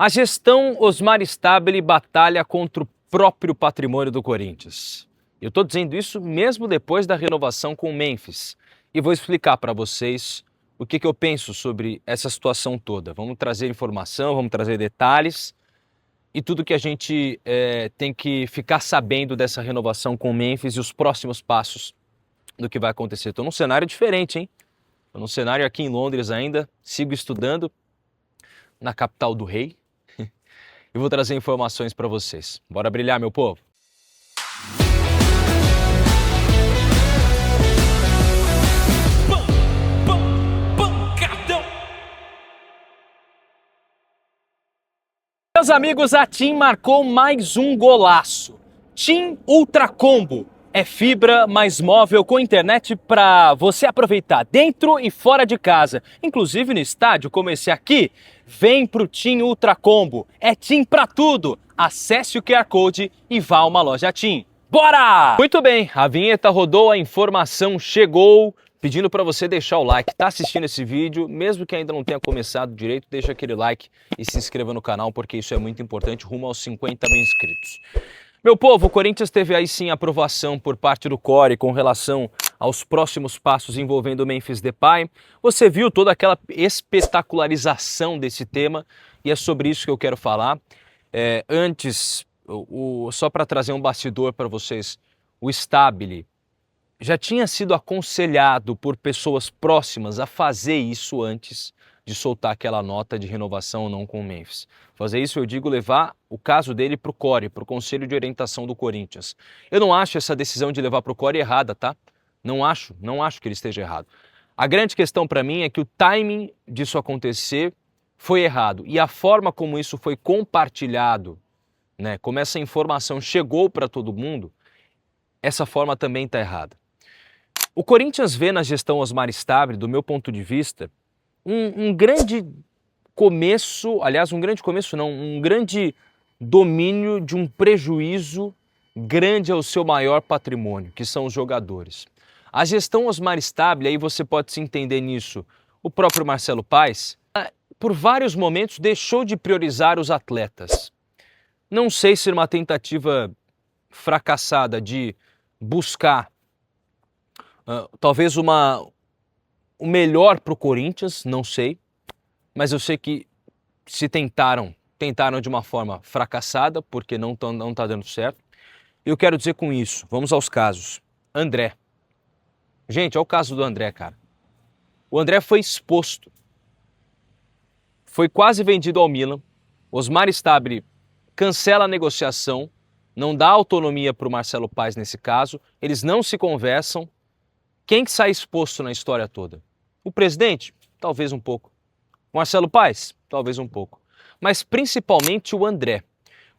A gestão Osmar Stabile batalha contra o próprio patrimônio do Corinthians. Eu estou dizendo isso mesmo depois da renovação com o Memphis. E vou explicar para vocês o que eu penso sobre essa situação toda. Vamos trazer informação, vamos trazer detalhes e tudo que a gente tem que ficar sabendo dessa renovação com o Memphis e os próximos passos do que vai acontecer. Estou num cenário diferente, hein? Estou num cenário aqui em Londres ainda, sigo estudando na capital do rei. E vou trazer informações para vocês. Bora brilhar, meu povo! Meus amigos, a TIM marcou mais um golaço. TIM Ultra Combo é fibra mais móvel com internet para você aproveitar dentro e fora de casa, inclusive no estádio como esse aqui. Vem pro TIM Ultra Combo, é TIM pra tudo. Acesse o QR Code e vá a uma loja TIM. Bora! Muito bem, a vinheta rodou, a informação chegou. Pedindo para você deixar o like, tá assistindo esse vídeo, mesmo que ainda não tenha começado direito, deixa aquele like e se inscreva no canal, porque isso é muito importante, rumo aos 50 mil inscritos. Meu povo, o Corinthians teve aí sim aprovação por parte do CORE com relação aos próximos passos envolvendo o Memphis Depay. Você viu toda aquela espetacularização desse tema e é sobre isso que eu quero falar. Antes, só para trazer um bastidor para vocês, o Stabile já tinha sido aconselhado por pessoas próximas a fazer isso antes de soltar aquela nota de renovação ou não com o Memphis. Fazer isso, eu digo, levar o caso dele para o CORE, para o Conselho de Orientação do Corinthians. Eu não acho essa decisão de levar para o CORE errada, tá? Não acho que ele esteja errado. A grande questão para mim é que o timing disso acontecer foi errado. E a forma como isso foi compartilhado, né, como essa informação chegou para todo mundo, essa forma também está errada. O Corinthians vê na gestão Osmar Stabile, do meu ponto de vista, um grande começo, aliás, um grande domínio de um prejuízo grande ao seu maior patrimônio, que são os jogadores. A gestão Osmar Stabile, aí você pode se entender nisso, o próprio Marcelo Paes, por vários momentos deixou de priorizar os atletas. Não sei se uma tentativa fracassada de buscar talvez o melhor para o Corinthians, não sei, mas eu sei que se tentaram de uma forma fracassada, porque não tá dando certo. Eu quero dizer com isso, vamos aos casos. André. Gente, olha o caso do André, cara. O André foi exposto. Foi quase vendido ao Milan. Osmar Stabile cancela a negociação, não dá autonomia para o Marcelo Paes nesse caso, eles não se conversam. Quem que sai exposto na história toda? O presidente? Talvez um pouco. Marcelo Paes? Talvez um pouco. Mas principalmente o André.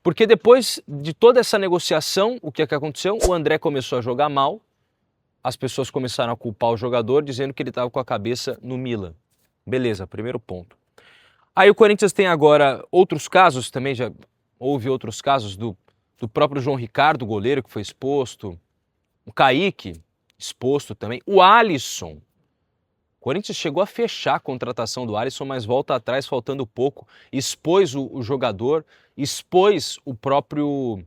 Porque depois de toda essa negociação, o que aconteceu? O André começou a jogar mal, as pessoas começaram a culpar o jogador, dizendo que ele estava com a cabeça no Milan. Beleza, primeiro ponto. Aí o Corinthians tem agora outros casos, também já houve outros casos do próprio João Ricardo, goleiro, que foi exposto, o Kaique, exposto também. O Alisson. O Corinthians chegou a fechar a contratação do Alisson, mas volta atrás, faltando pouco. Expôs o jogador, expôs o próprio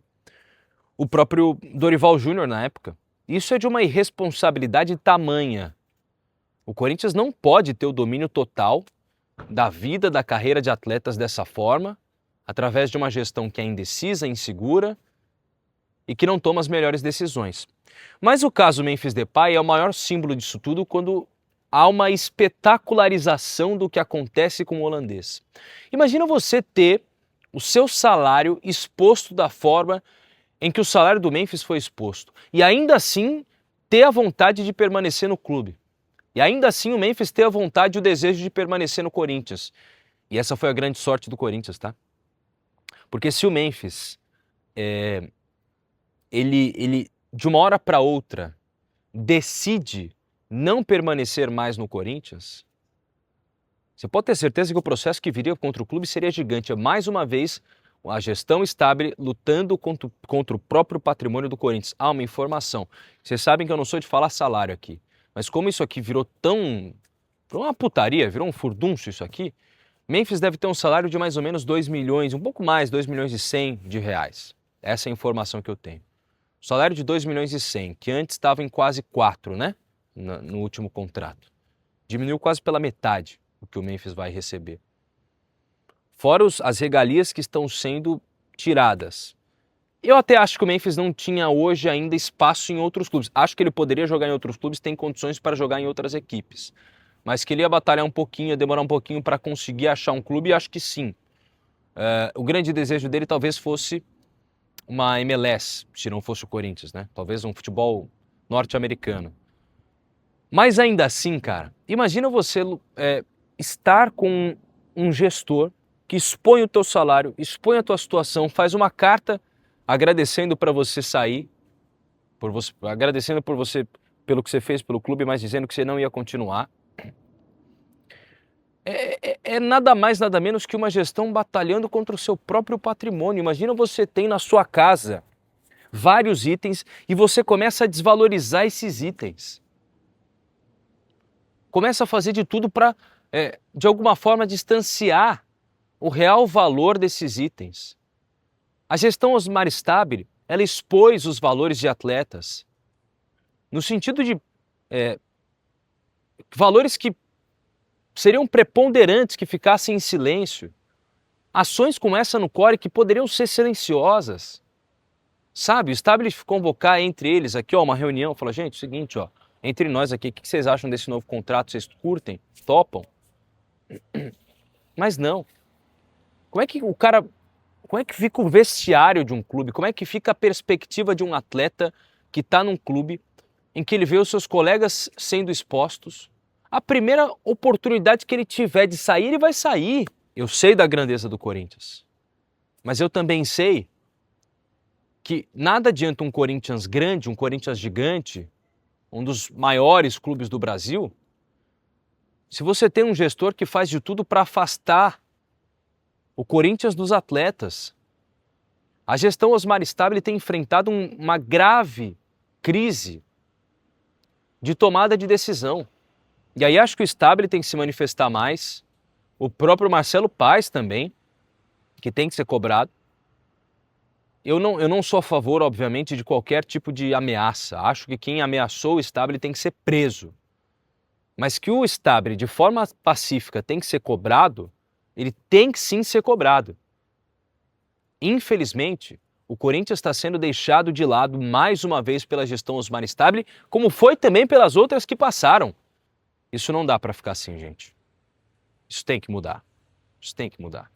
Dorival Júnior na época. Isso é de uma irresponsabilidade tamanha. O Corinthians não pode ter o domínio total da vida, da carreira de atletas dessa forma, através de uma gestão que é indecisa, insegura e que não toma as melhores decisões. Mas o caso Memphis Depay é o maior símbolo disso tudo quando há uma espetacularização do que acontece com o holandês. Imagina você ter o seu salário exposto da forma em que o salário do Memphis foi exposto e ainda assim ter a vontade de permanecer no clube. E ainda assim o Memphis ter a vontade e o desejo de permanecer no Corinthians. E essa foi a grande sorte do Corinthians, tá? Porque se o Memphis ele de uma hora para outra decide não permanecer mais no Corinthians, você pode ter certeza que o processo que viria contra o clube seria gigante. Mais uma vez, a gestão Stabile lutando contra o próprio patrimônio do Corinthians. Há uma informação. Vocês sabem que eu não sou de falar salário aqui, mas como isso aqui virou uma putaria, virou um furdunço isso aqui, Memphis deve ter um salário de mais ou menos 2 milhões, um pouco mais, 2 milhões e 100 de reais. Essa é a informação que eu tenho. O salário de 2 milhões e 100, que antes estava em quase 4, né? No último contrato. Diminuiu quase pela metade o que o Memphis vai receber. Fora as regalias que estão sendo tiradas. Eu até acho que o Memphis não tinha hoje ainda espaço em outros clubes. Acho que ele poderia jogar em outros clubes, tem condições para jogar em outras equipes. Mas que ele ia batalhar um pouquinho, ia demorar um pouquinho para conseguir achar um clube, e acho que sim. O grande desejo dele talvez fosse uma MLS, se não fosse o Corinthians, né? Talvez um futebol norte-americano. Mas ainda assim, cara, imagina você estar com um gestor que expõe o teu salário, expõe a tua situação, faz uma carta agradecendo para você sair, agradecendo por você, pelo que você fez pelo clube, mas dizendo que você não ia continuar. É nada mais, nada menos que uma gestão batalhando contra o seu próprio patrimônio. Imagina você tem na sua casa vários itens e você começa a desvalorizar esses itens. Começa a fazer de tudo para, de alguma forma, distanciar o real valor desses itens. A gestão Osmar Stabile, ela expôs os valores de atletas no sentido de valores que seriam preponderantes, que ficassem em silêncio. Ações como essa no Core que poderiam ser silenciosas. Sabe, o Stabile convocar entre eles aqui, uma reunião, falar, gente, é o seguinte, entre nós aqui, o que vocês acham desse novo contrato? Vocês curtem? Topam? Mas não. Como é que fica o vestiário de um clube? Como é que fica a perspectiva de um atleta que está num clube em que ele vê os seus colegas sendo expostos? A primeira oportunidade que ele tiver de sair, ele vai sair. Eu sei da grandeza do Corinthians, mas eu também sei que nada adianta um Corinthians grande, um Corinthians gigante, um dos maiores clubes do Brasil, se você tem um gestor que faz de tudo para afastar o Corinthians dos atletas. A gestão Osmar Stabile tem enfrentado uma grave crise de tomada de decisão. E aí acho que o Stabile tem que se manifestar mais, o próprio Marcelo Paes também, que tem que ser cobrado. Eu não sou a favor, obviamente, de qualquer tipo de ameaça. Acho que quem ameaçou o Stabile tem que ser preso. Mas que o Stabile, de forma pacífica, tem que ser cobrado, ele tem que sim ser cobrado. Infelizmente, o Corinthians está sendo deixado de lado mais uma vez pela gestão Osmar Stabile, como foi também pelas outras que passaram. Isso não dá para ficar assim, gente. Isso tem que mudar. Isso tem que mudar.